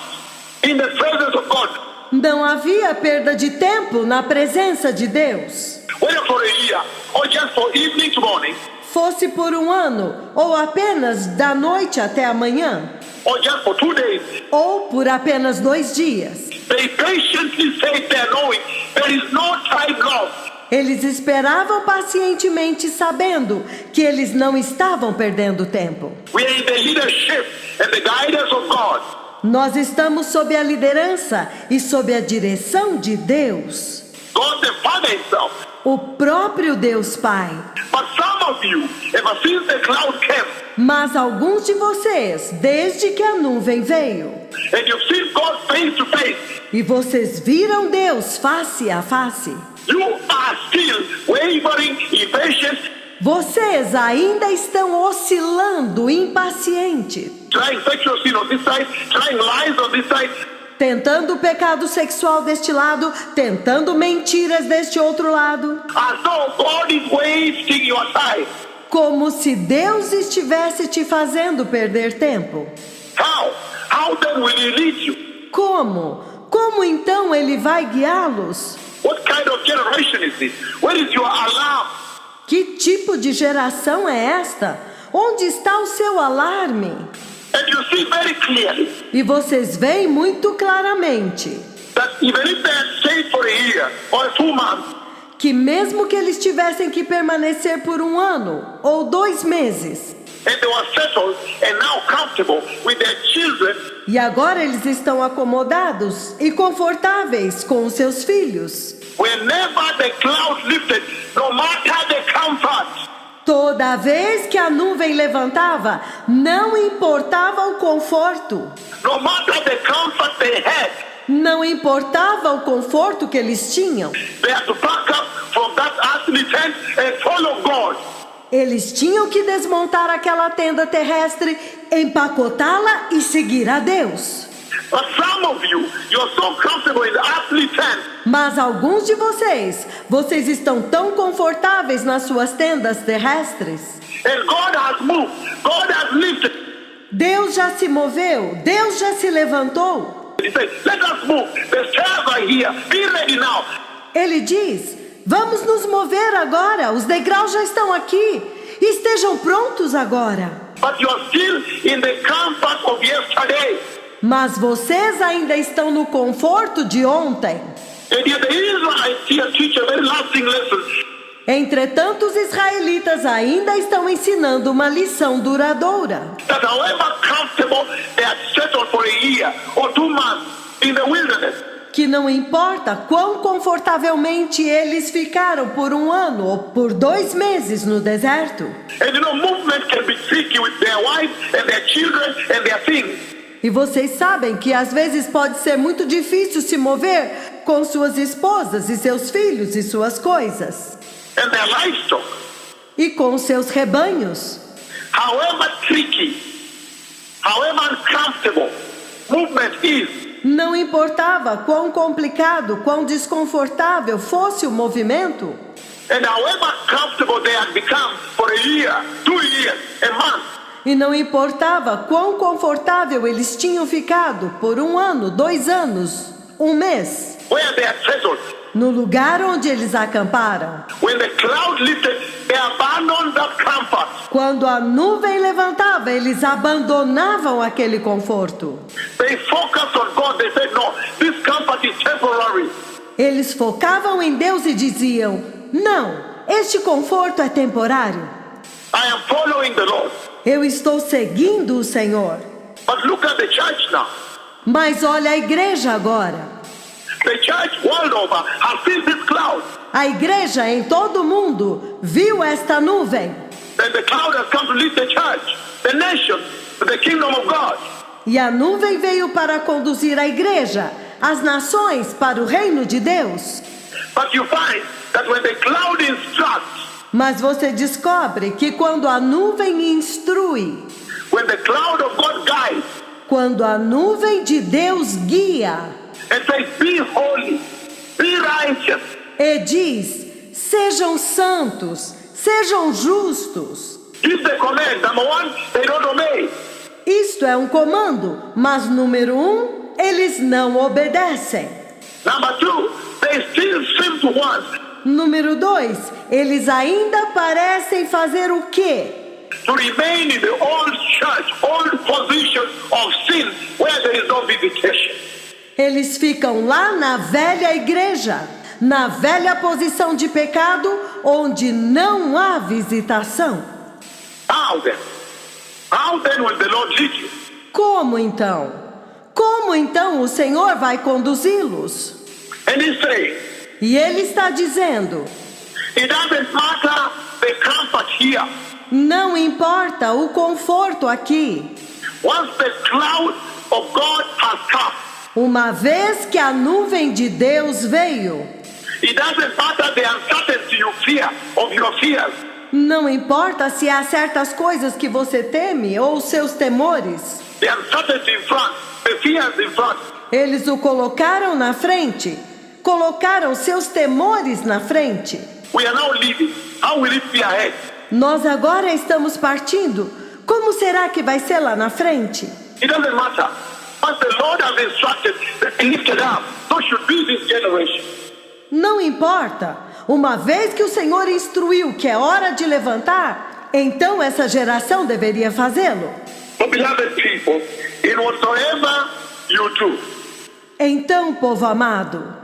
in the presence of God. Não havia perda de tempo na presença de Deus. Whether for a year or just for evening to morning, Fosse por um ano, ou apenas da noite até amanhã, or just for 2 days, ou por apenas 2 dias. they patiently sat there knowing there is no time lost. Eles esperavam pacientemente, sabendo que eles não estavam perdendo tempo. We are in the leadership and the guidance of God. Nós estamos sob a liderança e sob a direção de Deus, God the Father himself. o próprio Deus Pai. But some of you, ever since the cloud came, Mas alguns de vocês, desde que a nuvem veio, and you've seen God face to face, e vocês viram Deus face a face, you are still wavering, impatient, vocês ainda estão oscilando, impaciente, trying sexual sin on this side, trying lies on this side. tentando o pecado sexual deste lado, tentando mentiras deste outro lado, As though God is wasting your time. como se Deus estivesse te fazendo perder tempo. How then will he lead you? Como? Como então ele vai guiá-los? What kind of generation is this? Where is your alarm? Que tipo de geração é esta? Onde está o seu alarme? And you see very clearly E vocês veem muito claramente that even if they had stayed for a year or 2 months, que mesmo que eles tivessem que permanecer por um ano ou 2 meses, and they were settled and now comfortable with their children, e agora eles estão acomodados e confortáveis com os seus filhos, whenever the cloud lifted, no matter the comfort, toda vez que a nuvem levantava, não importava o conforto, no matter the comfort they had, não importava o conforto que eles tinham, they had to back up from that earthly tent and follow God. eles tinham que desmontar aquela tenda terrestre, empacotá-la e seguir a Deus. But some of you, you're so comfortable in the earthly tent, Mas alguns de vocês estão tão confortáveis nas suas tendas terrestres. and God has moved, God has lifted. Deus já se moveu, Deus já se levantou. He said, let us move. The stairs are here. Be ready now. Ele diz: vamos nos mover agora, os degraus já estão aqui. Estejam prontos agora. But you're still in the comfort of yesterday. Mas vocês ainda estão no conforto de ontem. And yet the Israelites here teach a very lasting lesson. Entretanto, os israelitas ainda estão ensinando uma lição duradoura. That however comfortable they had settled for a year or 2 months in the wilderness, Que não importa quão confortavelmente eles ficaram por um ano ou por 2 meses no deserto. and you know, movement can be tricky with their wives and their children and their things. E vocês sabem que às vezes pode ser muito difícil se mover com suas esposas e seus filhos e suas coisas. And their livestock. E com seus rebanhos. However tricky, however uncomfortable movement is, Não importava quão complicado, quão desconfortável fosse o movimento. and however comfortable they had become for a year, 2 years, a month, E não importava quão confortável eles tinham ficado por um ano, 2 anos, 1 mês, where they had settled. no lugar onde eles acamparam. When the cloud lifted, they abandoned that comfort. Quando a nuvem levantava, eles abandonavam aquele conforto. They focused on God. They said, no, this comfort is temporary. Eles focavam em Deus e diziam: não, este conforto é temporário. I am following the Lord. Eu estou seguindo o Senhor. But look at the church now. Mas olha a igreja agora. The church world over has seen this cloud. A igreja em todo o mundo viu esta nuvem. And the cloud has come to lead the church, the nation, to the kingdom of God. E a nuvem veio para conduzir a igreja, as nações para o reino de Deus. But you find that when the cloud instructs, Mas você descobre que quando a nuvem instrui, when the cloud of God guides quando a nuvem de Deus guia and says, be holy, be righteous, e diz: sejam santos, sejam justos. give the command. Number 1, they don't obey. Isto é um comando, mas número 1, eles não obedecem. Number two, they still seem to want Número 2, eles ainda parecem fazer o quê? to remain in the old church, old position of sin, where there is no visitation. Eles ficam lá na velha igreja, na velha posição de pecado, onde não há visitação. How then? How then will the Lord lead you? Como então? Como então o Senhor vai conduzi-los? And he's saying, E Ele está dizendo, it doesn't matter the comfort here. não importa o conforto aqui. Once the cloud of God has come, Uma vez que a nuvem de Deus veio, it doesn't matter the uncertainty you fear of your fears. não importa se há certas coisas que você teme ou seus temores, The uncertainty in front, the fears in front. eles o colocaram na frente, colocaram seus temores na frente. We are now leaving. How will it be ahead? Nós agora estamos partindo. Como será que vai ser lá na frente? It doesn't matter. Once the Lord has instructed, they lifted up. So should be this generation. Não importa. Uma vez que o Senhor instruiu que é hora de levantar, então essa geração deveria fazê-lo. So beloved people, in whatsoever you do, Então, povo amado,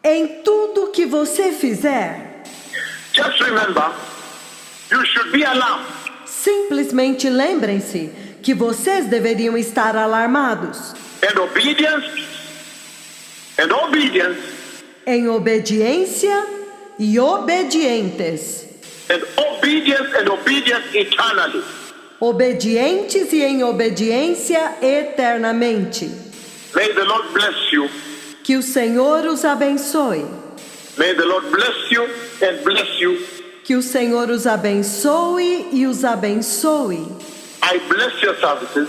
em tudo que você fizer, just remember, you should be alarmed. simplesmente lembrem-se que vocês deveriam estar alarmados, And obedience, em obediência e obedientes, and obedience eternally. obedientes e em obediência eternamente. May the Lord bless you. Que o Senhor os abençoe. May the Lord bless you and bless you. Que o Senhor os abençoe e os abençoe. I bless your services.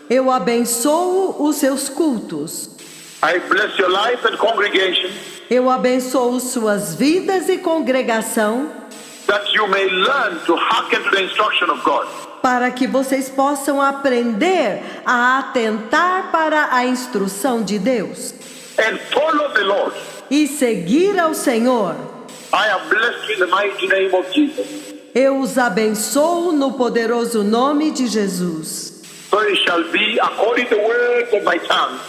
Eu abençoo os seus cultos. I bless your life and congregation, Eu abençoo suas vidas e congregação, that you may learn to hearken to the instruction of God. para que vocês possam aprender a atentar para a instrução de Deus And follow the Lord. e seguir ao Senhor. I am blessed in the mighty name of Jesus. Eu os abençoo no poderoso nome de Jesus. So it shall be according to the words of my tongue.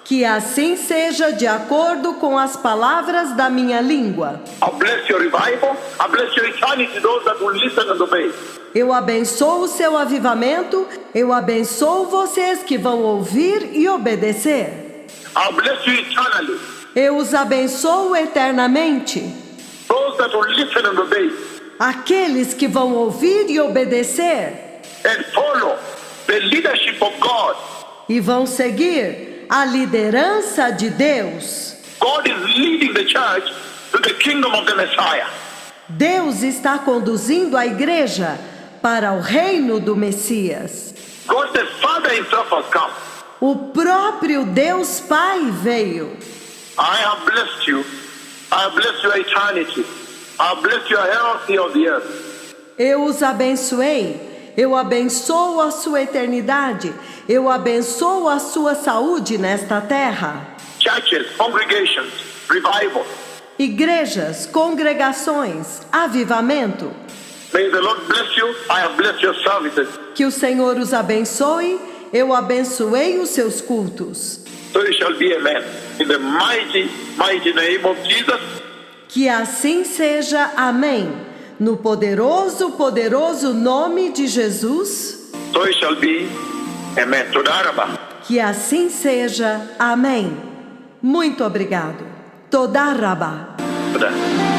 Que assim seja de acordo com as palavras da minha língua. I bless your revival. I bless your eternity, those that will listen and obey. Eu abençoo o seu avivamento, eu abençoo vocês que vão ouvir e obedecer. I bless you eternally. Eu os abençoo eternamente. Those that will listen and obey Aqueles que vão ouvir e obedecer and follow the leadership of God. e vão seguir a liderança de Deus. God is leading the church to the kingdom of the Messiah. Deus está conduzindo a igreja para o reino do Messias. God the Father himself has come. O próprio Deus Pai veio. I have blessed you. I have blessed your eternity. I have blessed your health here on the earth. Eu os abençoei. Eu abençoo a sua eternidade. Eu abençoo a sua saúde nesta terra. Churches, congregations, revival. Igrejas, congregações, avivamento. May the Lord bless you. I have blessed your services. Que o Senhor os abençoe. Eu abençoei os seus cultos. So it shall be, amen. In the mighty, mighty name of Jesus. Que assim seja, amém. No poderoso, poderoso nome de Jesus. So it shall be, amen. Toda Rabba. Que assim seja, amém. Muito obrigado. Toda Rabá. Toda.